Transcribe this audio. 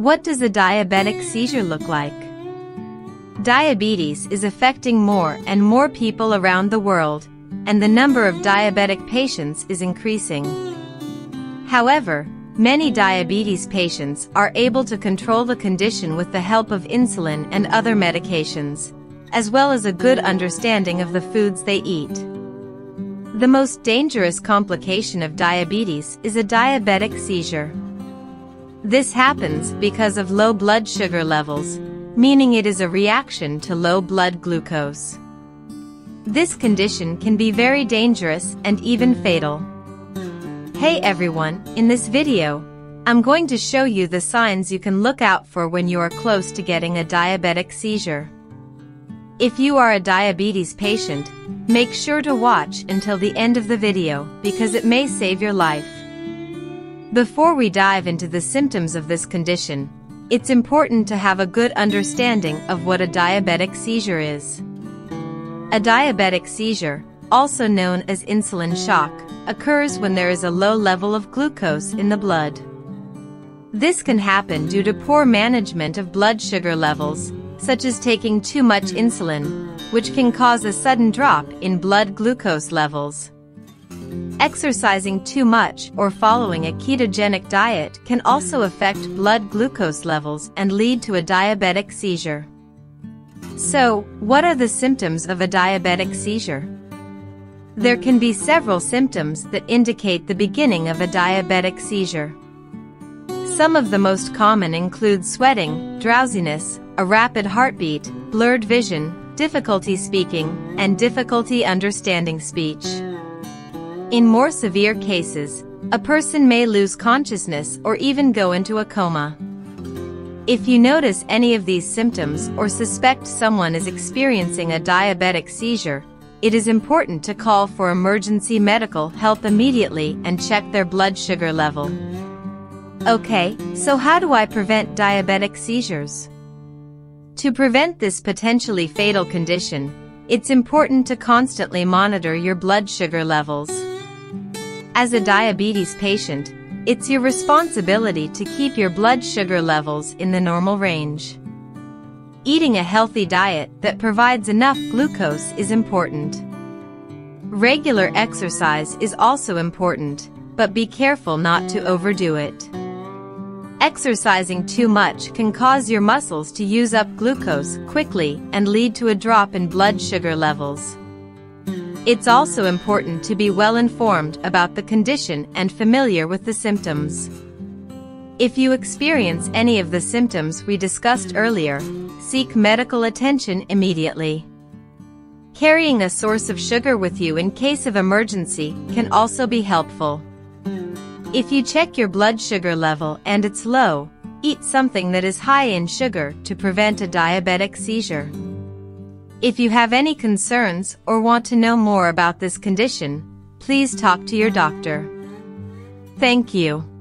What does a diabetic seizure look like? Diabetes is affecting more and more people around the world, and the number of diabetic patients is increasing. However, many diabetes patients are able to control the condition with the help of insulin and other medications, as well as a good understanding of the foods they eat. The most dangerous complication of diabetes is a diabetic seizure. This happens because of low blood sugar levels, meaning it is a reaction to low blood glucose. This condition can be very dangerous and even fatal. Hey everyone, in this video, I'm going to show you the signs you can look out for when you are close to getting a diabetic seizure. If you are a diabetes patient, make sure to watch until the end of the video because it may save your life. Before we dive into the symptoms of this condition, it's important to have a good understanding of what a diabetic seizure is. A diabetic seizure, also known as insulin shock, occurs when there is a low level of glucose in the blood. This can happen due to poor management of blood sugar levels, such as taking too much insulin, which can cause a sudden drop in blood glucose levels. Exercising too much or following a ketogenic diet can also affect blood glucose levels and lead to a diabetic seizure. So, what are the symptoms of a diabetic seizure? There can be several symptoms that indicate the beginning of a diabetic seizure. Some of the most common include sweating, drowsiness, a rapid heartbeat, blurred vision, difficulty speaking, and difficulty understanding speech. In more severe cases, a person may lose consciousness or even go into a coma. If you notice any of these symptoms or suspect someone is experiencing a diabetic seizure, it is important to call for emergency medical help immediately and check their blood sugar level. Okay, so how do I prevent diabetic seizures? To prevent this potentially fatal condition, it's important to constantly monitor your blood sugar levels. As a diabetes patient, it's your responsibility to keep your blood sugar levels in the normal range. Eating a healthy diet that provides enough glucose is important. Regular exercise is also important, but be careful not to overdo it. Exercising too much can cause your muscles to use up glucose quickly and lead to a drop in blood sugar levels. It's also important to be well informed about the condition and familiar with the symptoms. If you experience any of the symptoms we discussed earlier, seek medical attention immediately. Carrying a source of sugar with you in case of emergency can also be helpful. If you check your blood sugar level and it's low, eat something that is high in sugar to prevent a diabetic seizure. If you have any concerns or want to know more about this condition, please talk to your doctor. Thank you.